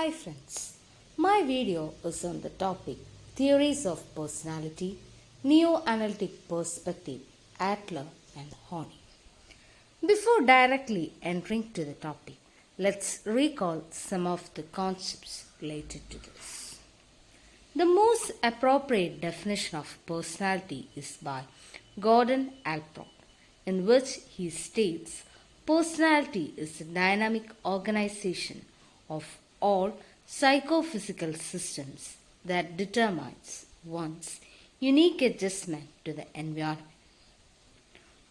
Hi friends, my video is on the topic Theories of Personality, Neo-Analytic Perspective, Adler and Horney. Before directly entering to the topic, let's recall some of the concepts related to this. The most appropriate definition of personality is by Gordon Allport, in which he states personality is a dynamic organization of all psychophysical systems that determines one's unique adjustment to the environment.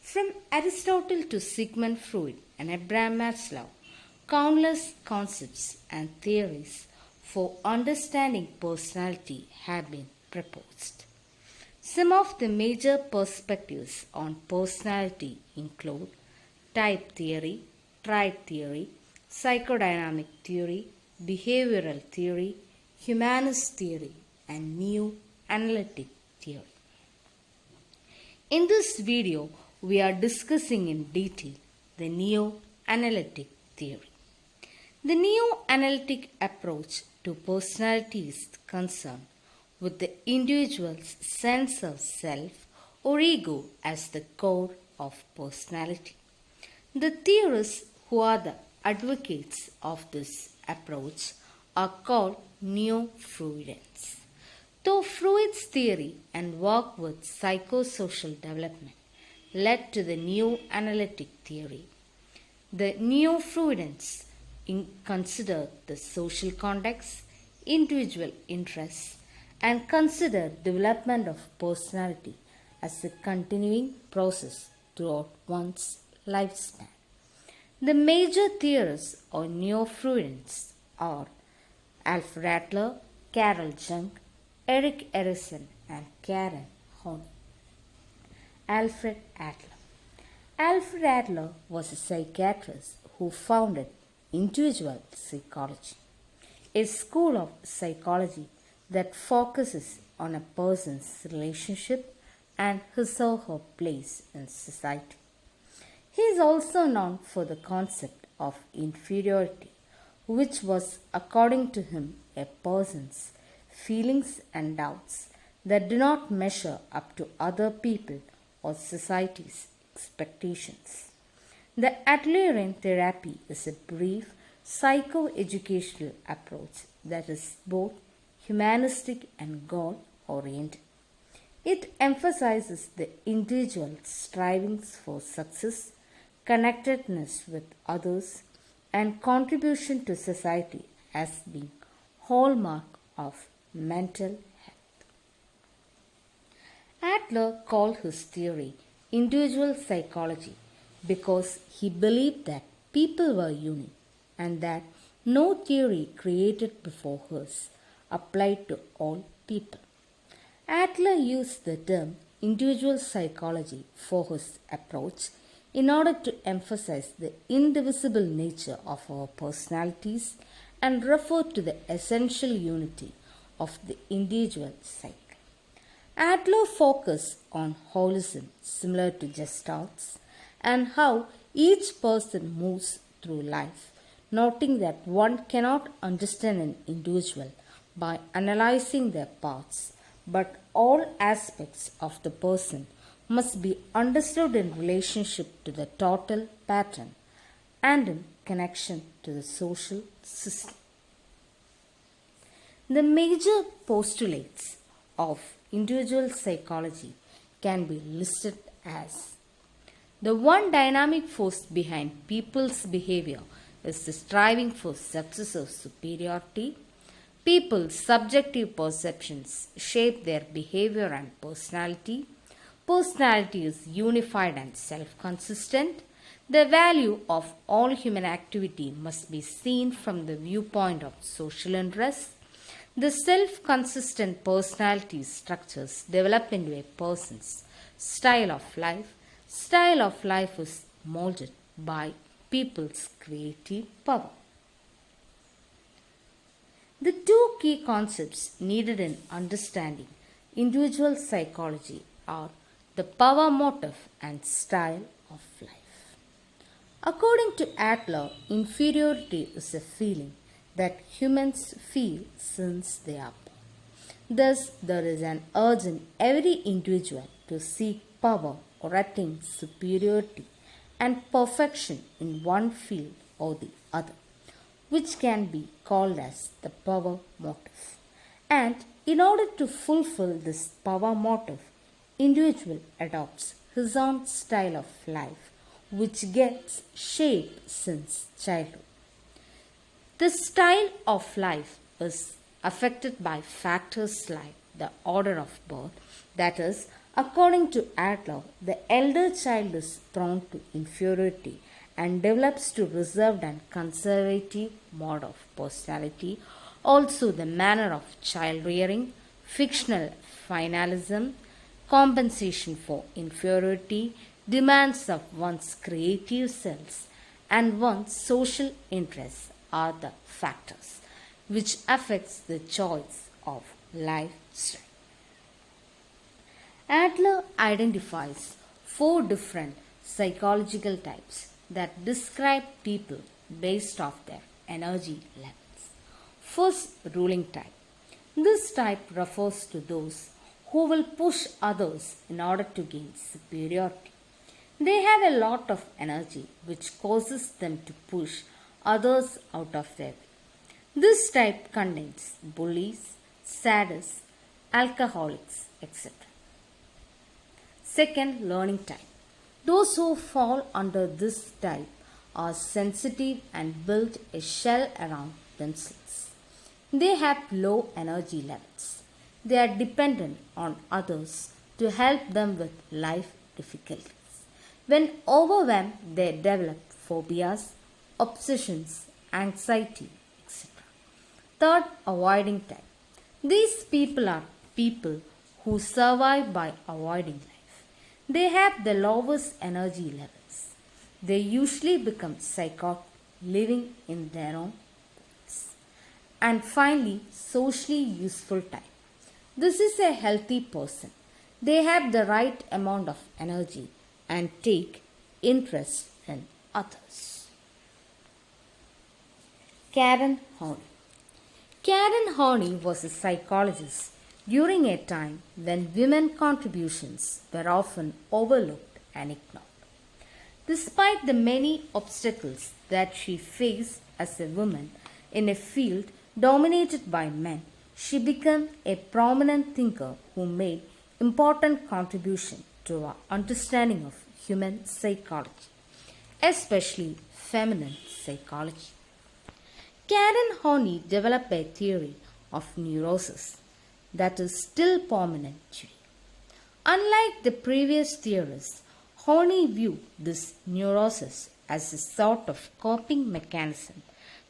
From Aristotle to Sigmund Freud and Abraham Maslow, countless concepts and theories for understanding personality have been proposed. Some of the major perspectives on personality include type theory, trait theory, psychodynamic theory, behavioral theory, humanist theory, and neo-analytic theory. In this video, we are discussing in detail the neo-analytic theory. The neo-analytic approach to personality is concerned with the individual's sense of self or ego as the core of personality. The theorists who are the advocates of this approach are called neo-Freudians. Though Freud's theory and work with psychosocial development led to the neo-analytic theory, the neo-Freudians considered the social context, individual interests, and considered development of personality as a continuing process throughout one's lifespan. The major theorists or neo-Freudians are Alfred Adler, Carl Jung, Erik Erikson, and Karen Horney. Alfred Adler. Alfred Adler was a psychiatrist who founded individual psychology, a school of psychology that focuses on a person's relationship and his or her place in society. He is also known for the concept of inferiority, which was, according to him, a person's feelings and doubts that do not measure up to other people or society's expectations. The Adlerian therapy is a brief psychoeducational approach that is both humanistic and goal-oriented. It emphasizes the individual's strivings for success, connectedness with others, and contribution to society as being hallmark of mental health. Adler called his theory individual psychology because he believed that people were unique and that no theory created before his applied to all people. Adler used the term individual psychology for his approach in order to emphasize the indivisible nature of our personalities and refer to the essential unity of the individual psyche. Adler focused on holism similar to Gestalt's and how each person moves through life, noting that one cannot understand an individual by analyzing their parts, but all aspects of the person must be understood in relationship to the total pattern and in connection to the social system. The major postulates of individual psychology can be listed as: the one dynamic force behind people's behavior is the striving for success or superiority. People's subjective perceptions shape their behavior and personality. Personality is unified and self-consistent. The value of all human activity must be seen from the viewpoint of social interest. The self-consistent personality structures develop into a person's style of life. Style of life is molded by people's creative power. The two key concepts needed in understanding individual psychology are the power motive and style of life. According to Adler, inferiority is a feeling that humans feel since they are born. Thus, there is an urge in every individual to seek power or attain superiority and perfection in one field or the other, which can be called as the power motive. And in order to fulfill this power motive, individual adopts his own style of life, which gets shaped since childhood. This style of life is affected by factors like the order of birth, that is, according to Adler, the elder child is prone to inferiority and develops to reserved and conservative mode of personality. Also, the manner of child rearing, fictional finalism, compensation for inferiority, demands of one's creative selves, and one's social interests are the factors which affects the choice of lifestyle. Adler identifies four different psychological types that describe people based off their energy levels. First, ruling type. This type refers to those who will push others in order to gain superiority. They have a lot of energy which causes them to push others out of their way. This type contains bullies, sadists, alcoholics, etc. Second, learning type. Those who fall under this type are sensitive and build a shell around themselves. They have low energy levels. They are dependent on others to help them with life difficulties. When overwhelmed, they develop phobias, obsessions, anxiety, etc. Third, avoiding type. These people are people who survive by avoiding life. They have the lowest energy levels. They usually become psychotic, living in their own worlds. And finally, socially useful type. This is a healthy person. They have the right amount of energy and take interest in others. Karen Horney. Karen Horney was a psychologist during a time when women's contributions were often overlooked and ignored. Despite the many obstacles that she faced as a woman in a field dominated by men, she became a prominent thinker who made important contribution to our understanding of human psychology, especially feminine psychology. Karen Horney developed a theory of neurosis that is still prominent today. Unlike the previous theorists, Horney viewed this neurosis as a sort of coping mechanism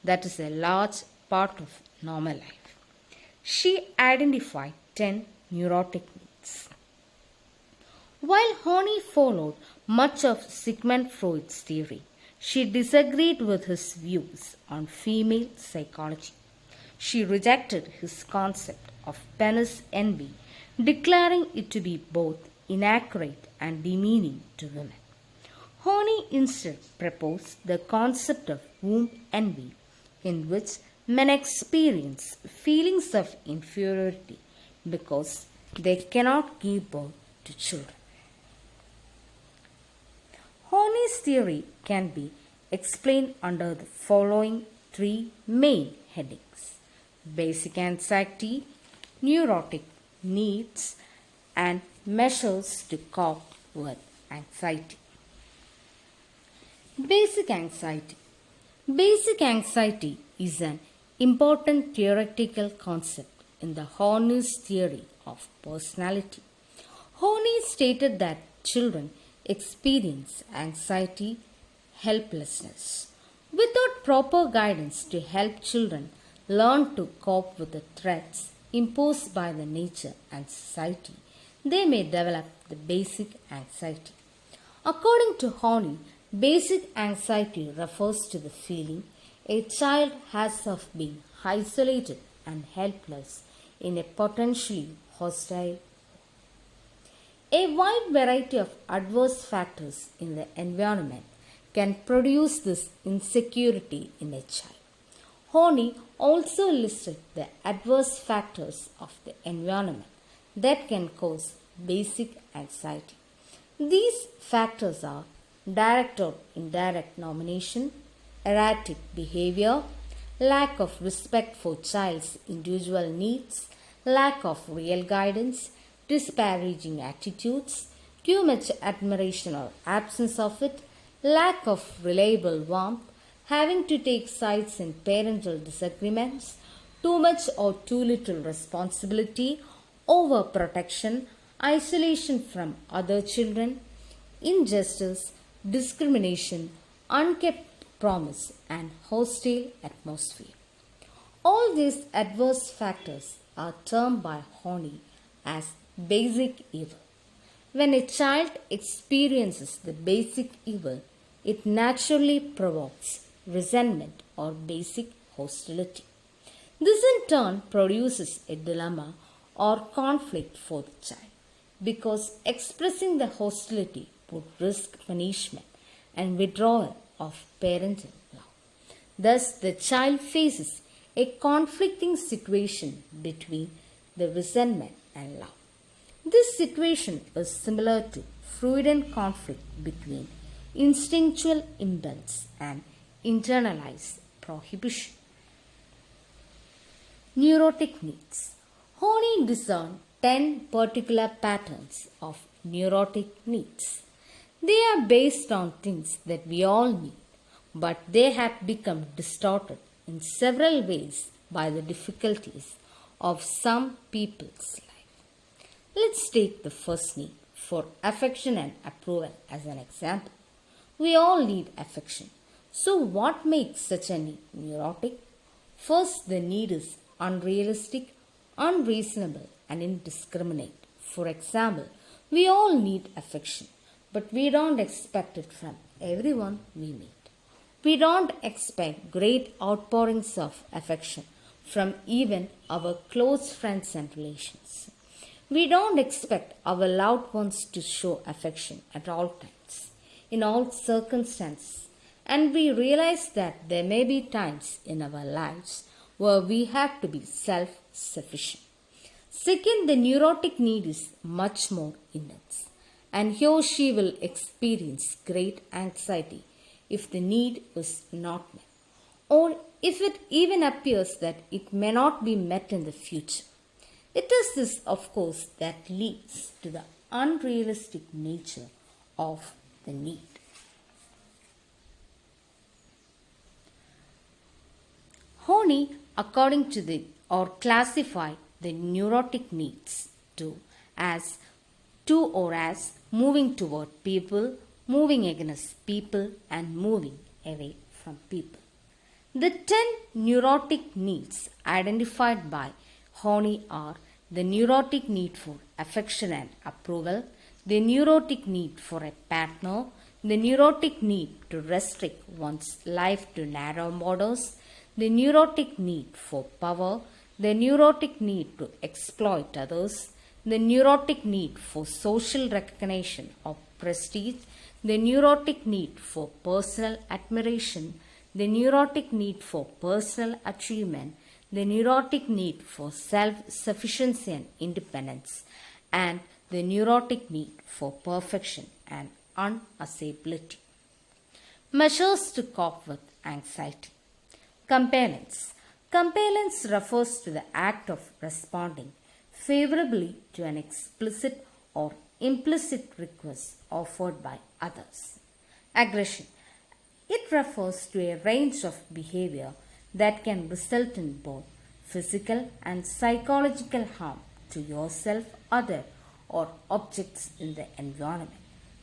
that is a large part of normal life. She identified 10 neurotic needs. While Horney followed much of Sigmund Freud's theory, she disagreed with his views on female psychology. She rejected his concept of penis envy, declaring it to be both inaccurate and demeaning to women. Horney instead proposed the concept of womb envy, in which men experience feelings of inferiority because they cannot give birth to children. Horney's theory can be explained under the following three main headings: basic anxiety, neurotic needs, and measures to cope with anxiety. Basic anxiety. Basic anxiety is an important theoretical concept in the Horney's theory of personality. Horney stated that children experience anxiety, helplessness. Without proper guidance to help children learn to cope with the threats imposed by the nature and society, they may develop the basic anxiety. According to Horney, basic anxiety refers to the feeling a child has of being isolated and helpless in a potentially hostile. A wide variety of adverse factors in the environment can produce this insecurity in a child. Horney also listed the adverse factors of the environment that can cause basic anxiety. These factors are direct or indirect nomination, erratic behavior, lack of respect for child's individual needs, lack of real guidance, disparaging attitudes, too much admiration or absence of it, lack of reliable warmth, having to take sides in parental disagreements, too much or too little responsibility, overprotection, isolation from other children, injustice, discrimination, unkept promise, and hostile atmosphere. All these adverse factors are termed by Horney as basic evil. When a child experiences the basic evil, it naturally provokes resentment or basic hostility. This in turn produces a dilemma or conflict for the child because expressing the hostility would risk punishment and withdrawal of parental love. Thus, the child faces a conflicting situation between the resentment and love. This situation is similar to Freudian conflict between instinctual impulse and internalized prohibition. Neurotic needs. Horney discerned 10 particular patterns of neurotic needs. They are based on things that we all need, but they have become distorted in several ways by the difficulties of some people's life. Let's take the first need for affection and approval as an example. We all need affection. So, what makes such a need neurotic? First, the need is unrealistic, unreasonable, and indiscriminate. For example, we all need affection, but we don't expect it from everyone we meet. We don't expect great outpourings of affection from even our close friends and relations. We don't expect our loved ones to show affection at all times, in all circumstances, and we realize that there may be times in our lives where we have to be self-sufficient. Second, the neurotic need is much more intense, and he or she will experience great anxiety if the need is not met, or if it even appears that it may not be met in the future. It is this, of course, that leads to the unrealistic nature of the need. Horney, according to the or classify the neurotic needs as moving toward people, moving against people, and moving away from people. The 10 neurotic needs identified by Horney are the neurotic need for affection and approval, the neurotic need for a partner, the neurotic need to restrict one's life to narrow borders, the neurotic need for power, the neurotic need to exploit others, the neurotic need for social recognition or prestige, the neurotic need for personal admiration, the neurotic need for personal achievement, the neurotic need for self-sufficiency and independence, and the neurotic need for perfection and unassailability. Measures to cope with anxiety. Compellence. Compellence refers to the act of responding favorably to an explicit or implicit request offered by others. Aggression. It refers to a range of behavior that can result in both physical and psychological harm to yourself, other, or objects in the environment.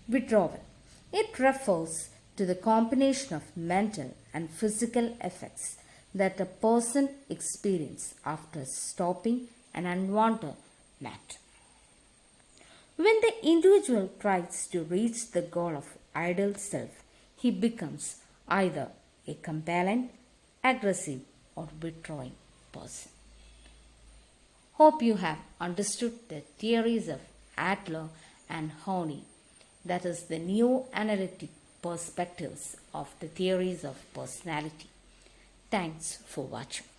Withdrawal. It refers to the combination of mental and physical effects that a person experiences after stopping an unwanted matter. When the individual tries to reach the goal of ideal self, he becomes either a compelling, aggressive, or withdrawing person. Hope you have understood the theories of Adler and Horney, that is, the neo-analytic perspectives of the theories of personality. Thanks for watching.